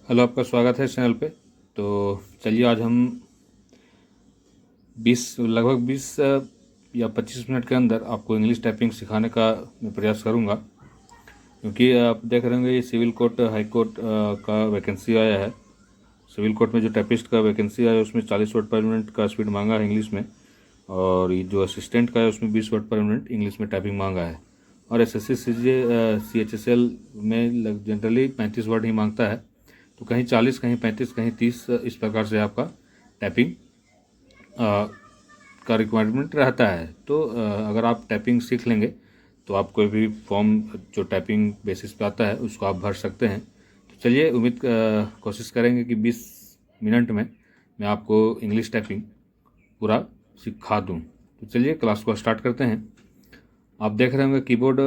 Hello, आपका स्वागत है इस चैनल पे। तो चलिए आज हम 20 या 25 मिनट के अंदर आपको इंग्लिश टाइपिंग सिखाने का मैं प्रयास करूंगा। क्योंकि आप देख रहे होंगे ये सिविल कोर्ट हाई कोर्ट का वैकेंसी आया है। सिविल कोर्ट में जो टाइपिस्ट का वैकेंसी आया है उसमें 40 वर्ड पर मिनट का स्पीड मांगा है इंग्लिश में, और ये जो असिस्टेंट का है उसमें 20 वर्ड पर मिनट इंग्लिश में टाइपिंग मांगा है। और एसएससी CHSL में जनरली 35 वर्ड ही मांगता है। तो कहीं 40, कहीं 35, कहीं 30, इस प्रकार से आपका टाइपिंग का रिक्वायरमेंट रहता है। तो अगर आप टाइपिंग सीख लेंगे तो आप कोई भी फॉर्म जो टाइपिंग बेसिस पे आता है उसको आप भर सकते हैं। तो चलिए कोशिश करेंगे कि 20 मिनट में मैं आपको इंग्लिश टाइपिंग पूरा सिखा दूं। तो चलिए क्लास को स्टार्ट करते हैं। आप देख रहे होंगे कीबोर्ड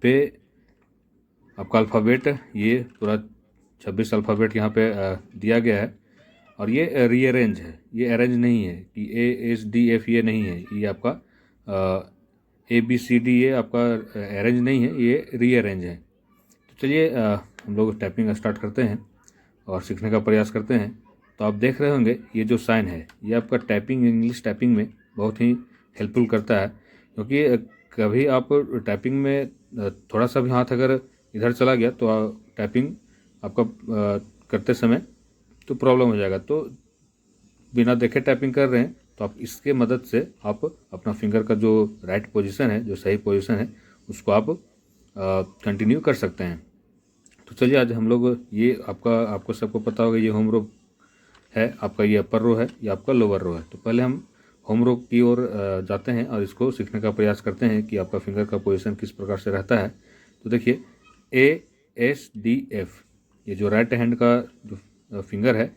पे आपका अल्फ़ाबेट, ये पूरा 26 अल्फ़ाबेट यहाँ पे दिया गया है। और ये रीअरेंज है, ये अरेंज नहीं है कि ASDF, ये नहीं है। ये आपका ABCD, ये आपका अरेंज नहीं है, ये रीअरेंज है। तो चलिए हम लोग टाइपिंग स्टार्ट करते हैं और सीखने का प्रयास करते हैं। तो आप देख रहे होंगे ये जो साइन है ये आपका टाइपिंग, इंग्लिश टाइपिंग में बहुत ही हेल्पफुल करता है। क्योंकि कभी आप टाइपिंग में थोड़ा सा भी हाथ अगर इधर चला गया तो टाइपिंग आपका करते समय तो प्रॉब्लम हो जाएगा। तो बिना देखे टाइपिंग कर रहे हैं तो आप इसके मदद से आप अपना फिंगर का जो राइट पोजीशन है, जो सही पोजीशन है, उसको आप कंटिन्यू कर सकते हैं। तो चलिए आज हम लोग ये आपको सबको पता होगा, ये होम रो है आपका, ये अपर रो है, ये आपका लोअर रो है। तो पहले हम होम रो की ओर जाते हैं और इसको सीखने का प्रयास करते हैं कि आपका फिंगर का पोजीशन किस प्रकार से रहता है। तो देखिए ASDF, ये जो राइट हैंड का जो फिंगर है,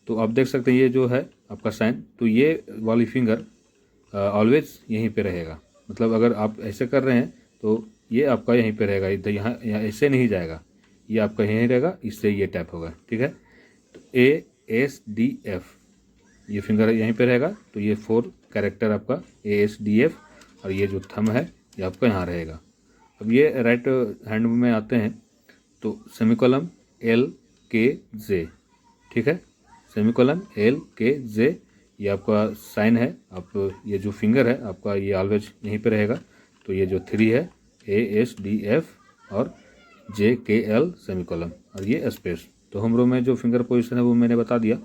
तो आप देख सकते हैं ये जो है आपका साइन, तो ये वाली फिंगर ऑलवेज यहीं पे रहेगा। मतलब अगर आप ऐसे कर रहे हैं तो ये आपका यहीं पे रहेगा, इधर यहाँ यहाँ ऐसे नहीं जाएगा, ये आपका यहीं रहेगा, इससे ये टैप होगा। ठीक है, तो ASDF, ये फिंगर यहीं पे रहेगा। तो ये 4 कैरेक्टर आपका ASDF, और ये जो थंब है ये आपका यहाँ रहेगा। अब ये राइट हैंड में आते हैं तो सेमीकोलन LKJ, ठीक है, सेमीकोलन LKJ, ये आपका साइन है। आप ये जो फिंगर है आपका ये ऑलवेज यहीं पे रहेगा। तो ये जो 3 है ASDF और JKL सेमीकोलन, और ये स्पेस। तो होम रो में जो फिंगर पोजीशन है वो मैंने बता दिया,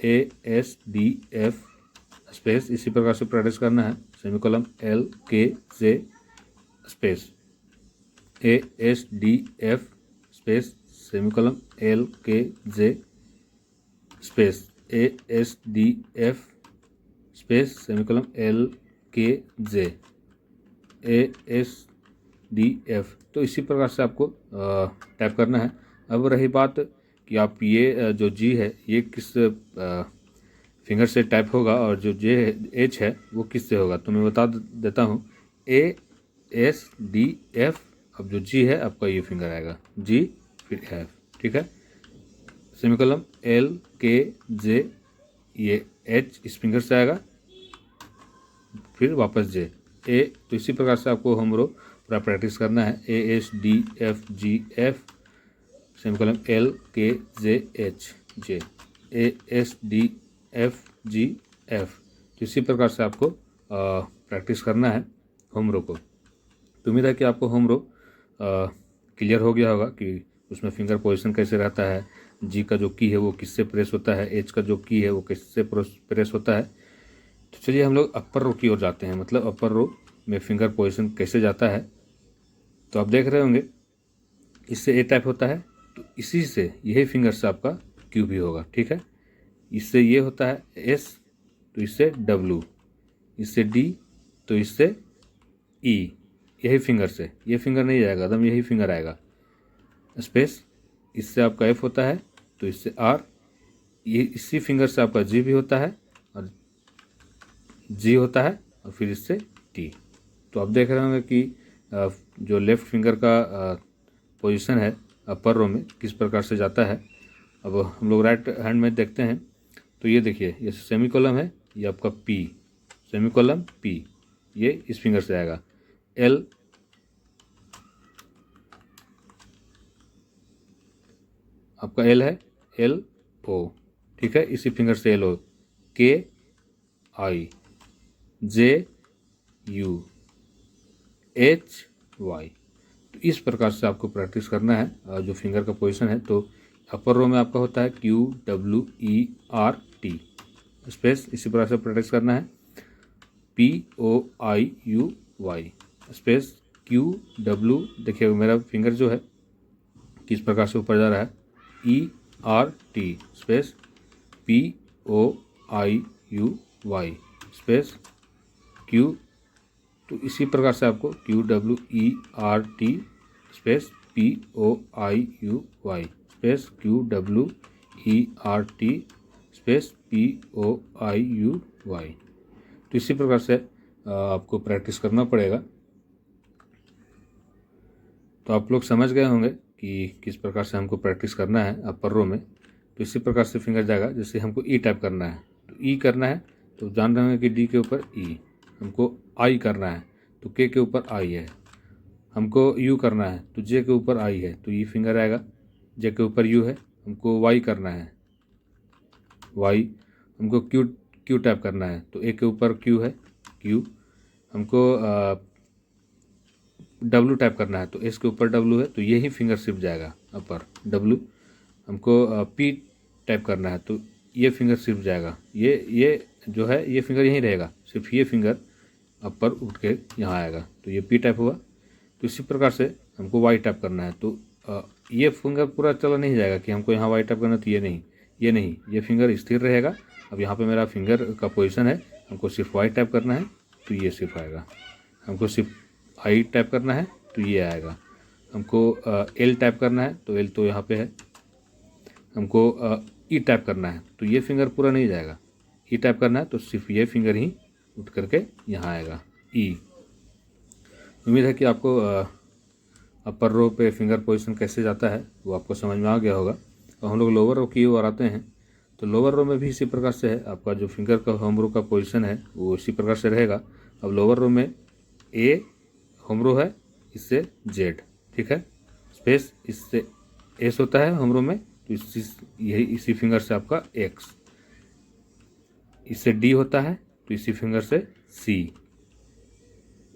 ASDF स्पेस, इसी प्रकार से प्रैक्टिस करना है। Semicolon LKJ space ASDF space semicolon LKJ space ASDF space semicolon LKJ ASDF। तो इसी प्रकार से आपको टाइप करना है। अब रही बात कि आप ये जो G है ये किस फिंगर से टाइप होगा, और जो H है वो किस से होगा, तो मैं बता देता हूँ। ASDF, अब जो G है आपका ये फिंगर आएगा, G फिर F, ठीक है, सेमीकोलन LKJ, ये H इस फिंगर से आएगा, फिर वापस J A। तो इसी प्रकार से आपको होम रो पूरा प्रैक्टिस करना है। ASDFGF semicolon LKJH J ASDFGF। तो इसी प्रकार से आपको प्रैक्टिस करना है होम रो को। तो उम्मीद है कि आपको होम रो क्लियर हो गया होगा कि उसमें फिंगर पोजीशन कैसे रहता है, जी का जो की है वो किससे प्रेस होता है, एच का जो की है वो किससे प्रेस होता है। तो चलिए हम लोग अपर रो की ओर जाते हैं, मतलब अपर रो में फिंगर पोजीशन कैसे जाता है। तो आप देख रहे होंगे इससे ए टाइप होता है, तो इसी से यही फिंगर से आपका क्यू भी होगा, ठीक है। इससे ये होता है एस, तो इससे डब्लू, इससे डी, तो इससे ई, यही फिंगर से, ये फिंगर नहीं जाएगा, एकदम यही फिंगर आएगा। स्पेस, इससे आपका एफ होता है, तो इससे आर, ये इसी फिंगर से आपका जी भी होता है, और जी होता है, और फिर इससे टी। तो आप देख रहे होंगे कि जो लेफ्ट फिंगर का पोजीशन है अपर रो में किस प्रकार से जाता है। अब हम लोग राइट हैंड में देखते हैं, तो ये देखिए ये सेमीकोलन है, ये आपका पी, सेमीकोलन पी, ये इस फिंगर से आएगा। एल, आपका एल है, एल ओ, ठीक है, इसी फिंगर से एल ओ, के आई, जे यू, एच वाई। तो इस प्रकार से आपको प्रैक्टिस करना है जो फिंगर का पोजीशन है। तो अपर रो में आपका होता है Q W E R T space, इसी प्रकार से प्रैक्टिस करना है P O I U Y space Q W. देखिए मेरा फिंगर जो है किस प्रकार से ऊपर जा रहा है, E R T space P O I U Y space Q. तो इसी प्रकार से आपको Q W E R T space P O I U Y space Q W E R T space P O I U Y. तो इसी प्रकार से आपको प्रैक्टिस करना पड़ेगा। तो आप लोग समझ गए होंगे कि किस प्रकार से हमको प्रैक्टिस करना है अपर रो में। तो इसी प्रकार से फिंगर जाएगा। जैसे हमको ई टाइप करना है तो ई करना है, तो जान रहे होंगे कि डी के ऊपर ई, हमको आई करना है तो के ऊपर आई है, हमको यू करना है तो जे के ऊपर आई है तो ई फिंगर आएगा, जे के ऊपर यू है, हमको वाई करना है वाई, हमको क्यू क्यू टाइप करना है तो ए के ऊपर क्यू है क्यू, हमको डब्लू टाइप करना है तो एस के ऊपर डब्लू है तो यही फिंगर शिफ्ट जाएगा अपर डब्लू। हमको पी टाइप करना है तो ये फिंगर शिफ्ट जाएगा, ये जो है ये फिंगर यहीं रहेगा, सिर्फ ये फिंगर अपर उठ के यहाँ आएगा तो ये पी टाइप हुआ। तो इसी प्रकार से हमको वाई टाइप करना है तो ये फिंगर पूरा चला नहीं जाएगा कि हमको यहाँ वाई टाइप करना, तो ये नहीं, ये फिंगर स्थिर रहेगा। अब यहाँ पे मेरा फिंगर का पोजीशन है, हमको सिर्फ वाई टाइप करना है तो ये सिर्फ आएगा, हमको सिर्फ आई टाइप करना है तो ये आएगा, हमको एल टाइप करना है तो एल तो यहाँ पे है, हमको ई टाइप करना है तो ये फिंगर पूरा नहीं जाएगा, ई टाइप करना है तो सिर्फ ये फिंगर ही उठ करके यहाँ आएगा ई। उम्मीद है कि आपको अपर रो पे फिंगर पोजीशन कैसे जाता है वो आपको समझ में आ गया होगा। और हम लोग लोअर रो की ओर आते हैं तो लोअर रो में भी इसी प्रकार से है, आपका जो फिंगर का होम रो का पोजीशन है वो इसी प्रकार से रहेगा। अब लोअर रो में ए होम रो है, इससे जेड, ठीक है, स्पेस इससे एस होता है होम रो में तो इसी फिंगर से आपका एक्स, इससे डी होता है तो इसी फिंगर से सी,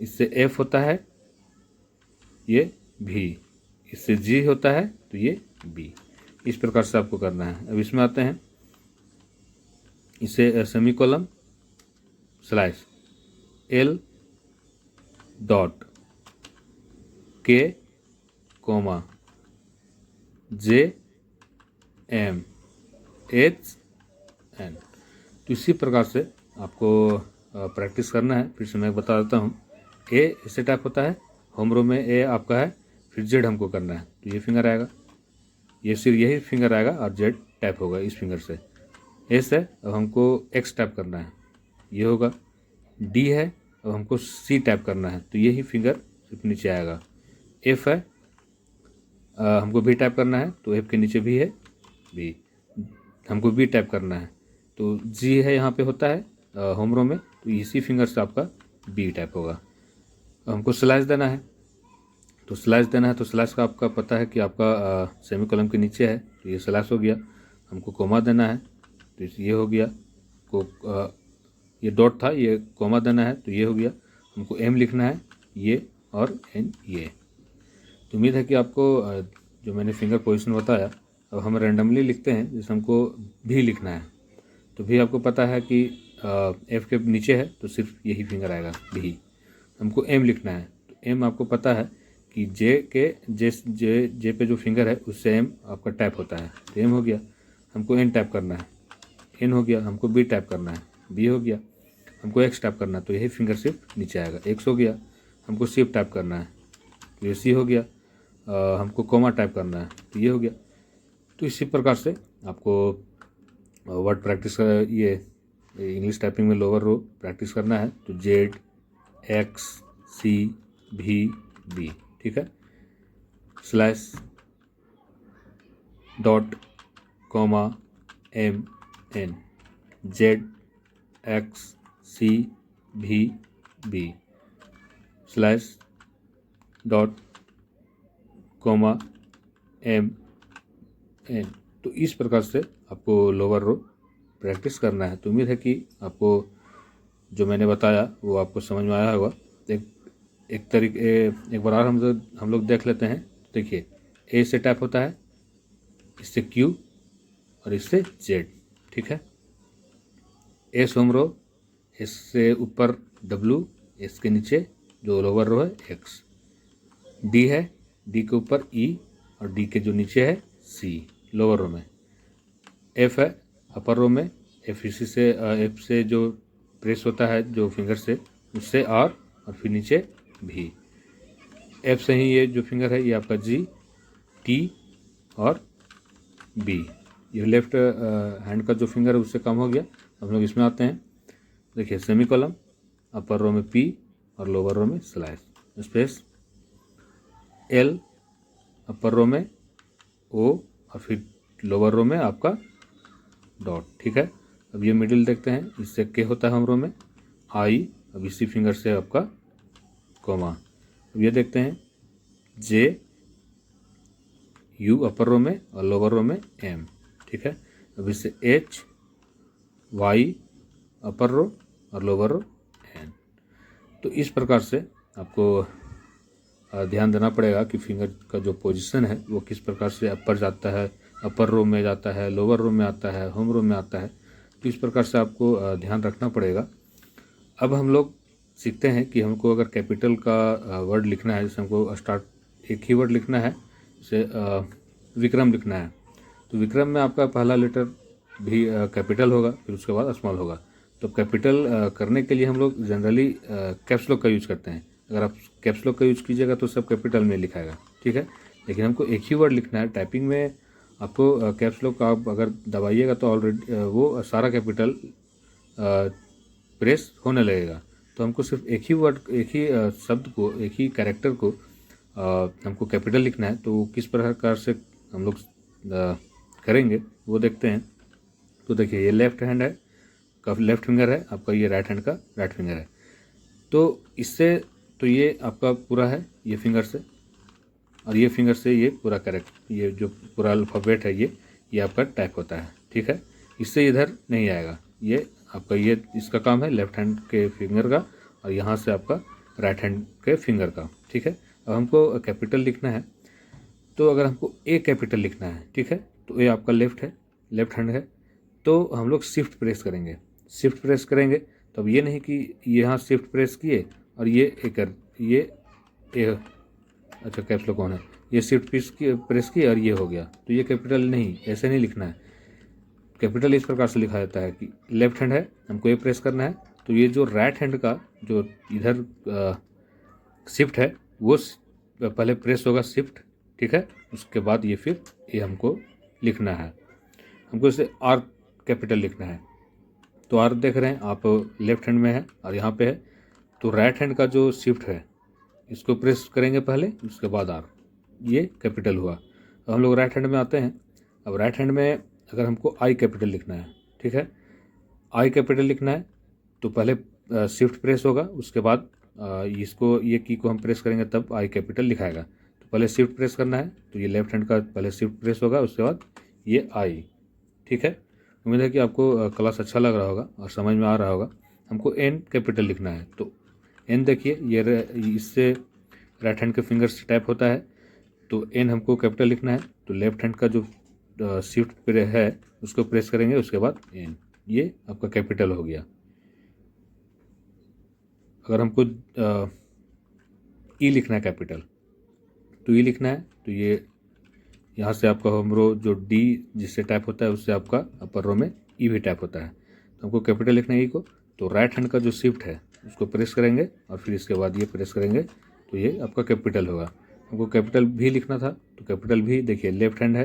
इससे एफ होता है ये भी, इससे जी होता है तो ये बी। इस प्रकार से आपको करना है। अब इसमें आते हैं, इसे semi column slice L dot के कोमा जे एम एच एन। तो इसी प्रकार से आपको प्रैक्टिस करना है। फिर से मैं बता देता हूँ, ए ऐसे टाइप होता है, होम रो में ए आपका है, फिर जेड हमको करना है तो ये फिंगर आएगा, ये सिर्फ यही फिंगर आएगा और जेड टाइप होगा इस फिंगर से। एस है, अब हमको एक्स टाइप करना है, ये होगा। डी है, अब हमको सी टाइप करना है तो यही फिंगर सिर्फ नीचे आएगा। एफ है, हमको बी टाइप करना है तो एफ के नीचे भी है बी, हमको बी टाइप करना है तो जी है यहाँ पे होता है होम रो में तो इसी फिंगर से आपका बी टाइप होगा। हमको स्लैश देना है तो स्लैश देना है तो स्लैश का आपका पता है कि आपका सेमी कॉलम के नीचे है तो ये स्लैश हो गया। हमको कोमा देना है तो ये हो गया, ये डॉट था ये कोमा देना है तो ये हो गया। हमको एम लिखना है ये और एन ये। तो उम्मीद है कि आपको जो मैंने फिंगर पोजीशन बताया, अब हम रैंडमली लिखते हैं, जैसे हमको भी लिखना है तो भी आपको पता है कि एफ के नीचे है तो सिर्फ यही फिंगर आएगा भी। हमको एम लिखना है तो एम आपको पता है कि जे पे जो फिंगर है उससे एम आपका टैप होता है तो एम हो गया। हमको एन टैप करना है, एन हो गया। हमको बी टैप करना है, बी हो गया। हमको एक्स टैप करना है तो यही फिंगर सिर्फ नीचे आएगा, एक्स हो गया। हमको शिफ्ट टैप करना है तो ये सी हो गया। हमको कोमा टाइप करना है तो ये हो गया। तो इसी प्रकार से आपको वर्ड प्रैक्टिस ये इंग्लिश टाइपिंग में लोअर रो प्रैक्टिस करना है तो जेड एक्स सी भी बी, ठीक है, slash dot comma M N Z X C भी B slash dot comma M N. तो इस प्रकार से आपको लोअर रो प्रैक्टिस करना है। तो उम्मीद है कि आपको जो मैंने बताया वो आपको समझ में आया होगा। एक बार और हम लोग देख लेते हैं। देखिए, ए से टैप होता है, इससे क्यू और इससे जेड, ठीक है। एस होम रो, एस से ऊपर डब्लू, एस के नीचे जो लोअर रो है एक्स। डी है, डी के ऊपर ई और डी के जो नीचे है सी लोअर रो में। एफ है अपर रो में, एफ इसी से एफ से जो प्रेस होता है जो फिंगर से, उससे आर और फिर नीचे भी। एफ से ही ये जो फिंगर है ये आपका जी, टी और बी। ये लेफ्ट हैंड का जो फिंगर है उससे काम हो गया। हम लोग इसमें आते हैं। देखिए, सेमी कॉलम, अपर रो में पी और लोअर रो में स्लैश, स्पेस, एल, अपर रो में ओ और फिर लोअर रो में आपका डॉट, ठीक है। अब ये मिडिल देखते हैं, इससे के होता है हम रो में आई, अब इसी फिंगर से आपका कोमा। अब ये देखते हैं जे, यू अपर रो में और लोअर रो में एम, ठीक है। अब इससे एच, वाई अपर रो और लोअर रो एन। तो इस प्रकार से आपको ध्यान देना पड़ेगा कि फिंगर का जो पोजीशन है वो किस प्रकार से अपर जाता है, अपर रो में जाता है, लोअर रो में आता है, होम रो में आता है। तो इस प्रकार से आपको ध्यान रखना पड़ेगा। अब हम लोग सीखते हैं कि हमको अगर कैपिटल का वर्ड लिखना है, जैसे हमको स्टार्ट एक ही वर्ड लिखना है, जैसे विक्रम लिखना है, तो विक्रम में आपका पहला लेटर भी कैपिटल होगा, फिर उसके बाद स्मॉल होगा। तो कैपिटल करने के लिए हम लोग जनरली कैप्स लॉक का यूज करते हैं। अगर आप कैप्स लॉक का यूज कीजिएगा तो सब कैपिटल में लिखाएगा, ठीक है। लेकिन हमको एक ही वर्ड लिखना है। टाइपिंग में आपको कैप्स लॉक आप अगर दबाइएगा तो ऑलरेडी वो सारा कैपिटल प्रेस होने लगेगा। तो हमको सिर्फ एक ही वर्ड, एक ही शब्द को, एक ही कैरेक्टर को हमको कैपिटल लिखना है। तो किस प्रकार से हम लोग करेंगे वो देखते हैं। तो देखिए, ये लेफ्ट हैंड है का लेफ्ट फिंगर है आपका, ये राइट हैंड का राइट फिंगर है। तो इससे तो ये आपका पूरा है ये फिंगर से, और ये फिंगर से ये पूरा कैरेक्टर, ये जो पूरा अल्फ़ाबेट है ये आपका टाइप होता है, ठीक है। इससे इधर नहीं आएगा। ये आपका ये इसका काम है लेफ्ट हैंड के फिंगर का, और यहाँ से आपका राइट हैंड के फिंगर का, ठीक है। अब हमको कैपिटल लिखना है। तो अगर हमको ए कैपिटल लिखना है, ठीक है, तो ए आपका लेफ्ट है, लेफ्ट हैंड है, तो हम लोग शिफ्ट प्रेस करेंगे। शिफ्ट प्रेस करेंगे तो अब ये नहीं कि यहाँ शिफ्ट प्रेस किए और ये ए, अच्छा कैप्स लॉक कौन है, ये शिफ्ट प्रेस किए और ये हो गया, तो ये कैपिटल नहीं, ऐसे नहीं लिखना है। कैपिटल इस प्रकार से लिखा जाता है कि लेफ्ट हैंड है, हमको ए प्रेस करना है, तो ये जो राइट हैंड का जो इधर शिफ्ट है वो पहले प्रेस होगा शिफ्ट, ठीक है। उसके बाद ये फिर ये हमको लिखना है। हमको इसे आर कैपिटल लिखना है। तो आर देख रहे हैं आप, लेफ्ट हैंड में है और यहाँ पे है, तो राइट हैंड का जो शिफ्ट है इसको प्रेस करेंगे पहले, उसके बाद आर, ये कैपिटल हुआ। अब हम लोग राइट हैंड में आते हैं। अब राइट हैंड में अगर हमको आई कैपिटल लिखना है, ठीक है, आई कैपिटल लिखना है तो पहले शिफ्ट प्रेस होगा, उसके बाद इसको ये की को हम प्रेस करेंगे तब आई कैपिटल लिखाएगा। तो पहले शिफ्ट प्रेस करना है, तो ये लेफ्ट हैंड का पहले शिफ्ट प्रेस होगा, उसके बाद ये आई, ठीक है। उम्मीद है कि आपको क्लास अच्छा लग रहा होगा और समझ में आ रहा होगा। हमको एन कैपिटल लिखना है, तो एन देखिए ये इससे राइट हैंड के फिंगर से टाइप होता है, तो एन हमको कैपिटल लिखना है। तो लेफ्ट हैंड का जो शिफ्ट पे है उसको प्रेस करेंगे, उसके बाद एन, ये आपका कैपिटल हो गया। अगर हमको ई लिखना है कैपिटल, तो ई लिखना है, तो ये यहाँ से आपका होम रो जो डी जिससे टाइप होता है उससे आपका अपर रो में ई भी टाइप होता है। तो हमको कैपिटल लिखना है ई को, तो राइट हैंड का जो शिफ्ट है उसको प्रेस करेंगे और फिर इसके बाद ये प्रेस करेंगे, तो ये आपका कैपिटल होगा। हमको कैपिटल भी लिखना था, तो कैपिटल भी देखिए लेफ्ट हैंड है,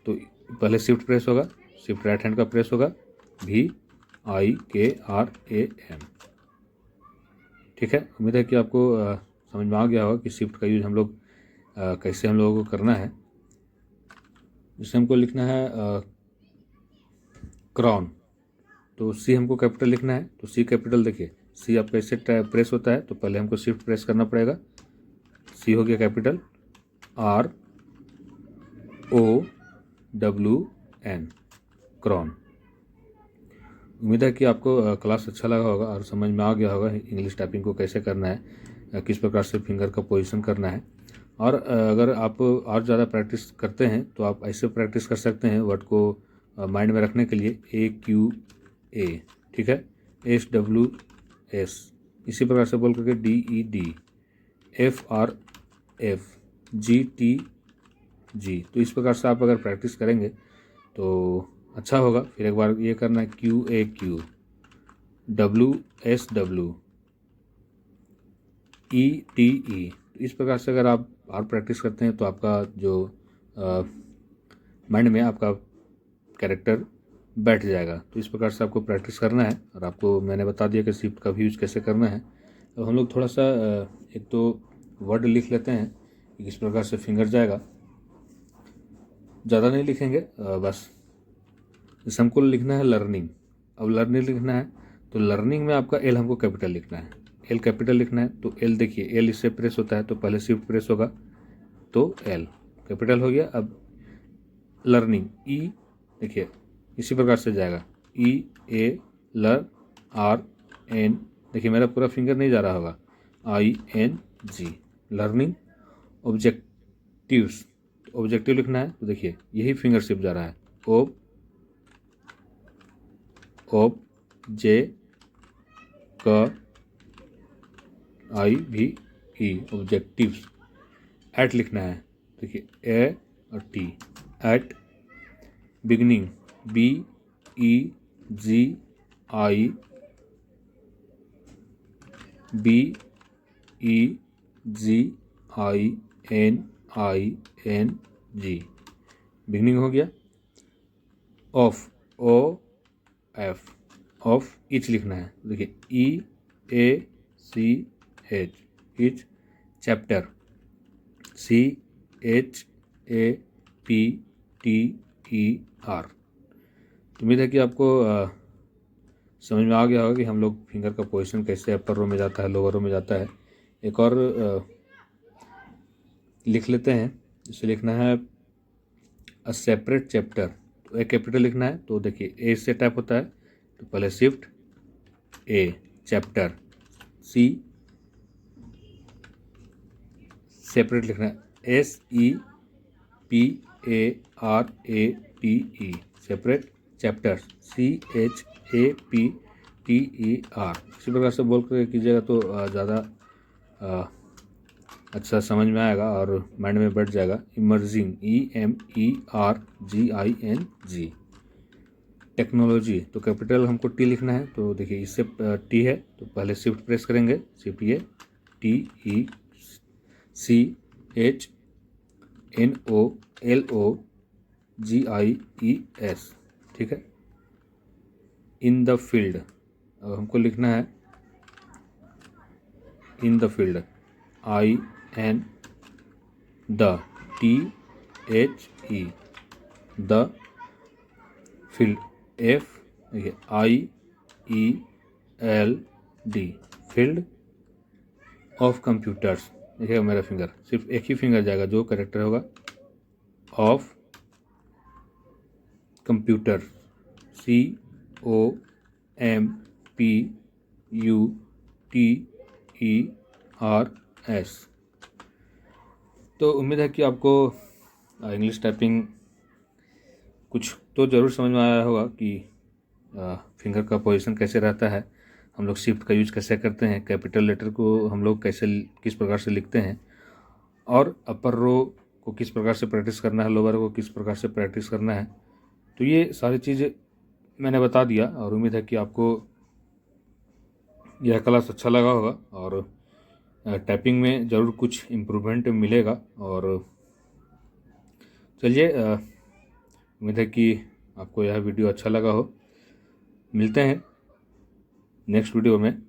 तो पहले शिफ्ट प्रेस होगा, शिफ्ट राइट हैंड का प्रेस होगा, भी आई के आर ए एम, ठीक है। उम्मीद है कि आपको समझ में आ गया होगा कि शिफ्ट का यूज हम लोग कैसे हम लोगों को करना है। जैसे हमको लिखना है क्राउन, तो सी हमको कैपिटल लिखना है, तो सी कैपिटल देखिए, सी आपका ऐसे प्रेस होता है, तो पहले हमको शिफ्ट प्रेस करना पड़ेगा, सी हो गया capital, R O WN crown. उम्मीद है कि आपको क्लास अच्छा लगा होगा और समझ में आ गया होगा इंग्लिश टाइपिंग को कैसे करना है, किस प्रकार से फिंगर का पोजीशन करना है। और अगर आप और ज़्यादा प्रैक्टिस करते हैं तो आप ऐसे प्रैक्टिस कर सकते हैं वर्ड को माइंड में रखने के लिए AQA, ठीक है, SWS, इसी प्रकार से बोल करके DED, FRF, GTG। तो इस प्रकार से आप अगर प्रैक्टिस करेंगे तो अच्छा होगा। फिर एक बार ये करना है QAQ, WSW, ETE। तो इस प्रकार से अगर आप और प्रैक्टिस करते हैं तो आपका जो माइंड में आपका कैरेक्टर बैठ जाएगा। तो इस प्रकार से आपको प्रैक्टिस करना है और आपको मैंने बता दिया कि शिफ्ट का भी यूज कैसे करना है। अब हम लोग थोड़ा सा एक तो वर्ड लिख लेते हैं कि किस प्रकार से फिंगर जाएगा। ज़्यादा नहीं लिखेंगे, बस जैसे हमको लिखना है लर्निंग। अब लर्निंग लिखना है तो लर्निंग में आपका L हमको कैपिटल लिखना है, L कैपिटल लिखना है। तो L देखिए, L इससे प्रेस होता है तो पहले शिफ्ट प्रेस होगा तो L कैपिटल हो गया। अब लर्निंग E देखिए इसी प्रकार से जाएगा, EA LRN, देखिए मेरा पूरा फिंगर नहीं जा रहा होगा, ING लर्निंग। ऑब्जेक्टिव्स, ऑब्जेक्टिव लिखना है तो देखिए यही फिंगर शिफ्ट जा रहा है, ऑब्जेक्टिव्स। एट लिखना है, देखिए A और T, at. Beginning, BEGINING, beginning हो गया। Of, OF, of. इच लिखना है, देखिए EACH, इच। Chapter, CHAPTER। उम्मीद है कि आपको समझ में आ गया होगा कि हम लोग फिंगर का पोजीशन कैसे अपर रो में जाता है, लोअर रो में जाता है। एक और लिख लेते हैं, इसे लिखना है अ सेपरेट चैप्टर। तो ए कैपिटल लिखना है तो देखिए ए से टाइप होता है तो पहले shift A, chapter. C separate लिखना है, SEPARATE, सेपरेट चैप्टर, CHAPTER। इसी प्रकार से बोल कर कीजिएगा तो ज़्यादा अच्छा समझ में आएगा और माइंड में बैठ जाएगा। Emerging, EMERGING। टेक्नोलॉजी, तो कैपिटल हमको T लिखना है तो देखिए इससे T है तो पहले शिफ्ट प्रेस करेंगे, शिफ्ट ये TECHNOLOGIES, ठीक है। इन द फील्ड, अब हमको लिखना है in the field, IN the, THE, the field, FIELD, field of computers. देखिएगा मेरा फिंगर सिर्फ एक ही फिंगर जाएगा, जो करेक्टर होगा ऑफ कंप्यूटर, COMPUTERS। तो उम्मीद है कि आपको इंग्लिश टाइपिंग कुछ तो ज़रूर समझ में आया होगा कि फिंगर का पोजीशन कैसे रहता है, हम लोग शिफ्ट का यूज कैसे करते हैं, कैपिटल लेटर को हम लोग कैसे किस प्रकार से लिखते हैं, और अपर रो को किस प्रकार से प्रैक्टिस करना है, लोअर को किस प्रकार से प्रैक्टिस करना है। तो ये सारी चीज़ें मैंने बता दिया और उम्मीद है कि आपको यह क्लास अच्छा लगा होगा और टाइपिंग में ज़रूर कुछ इम्प्रूवमेंट मिलेगा। और चलिए, उम्मीद है कि आपको यह वीडियो अच्छा लगा हो। मिलते हैं नेक्स्ट वीडियो में।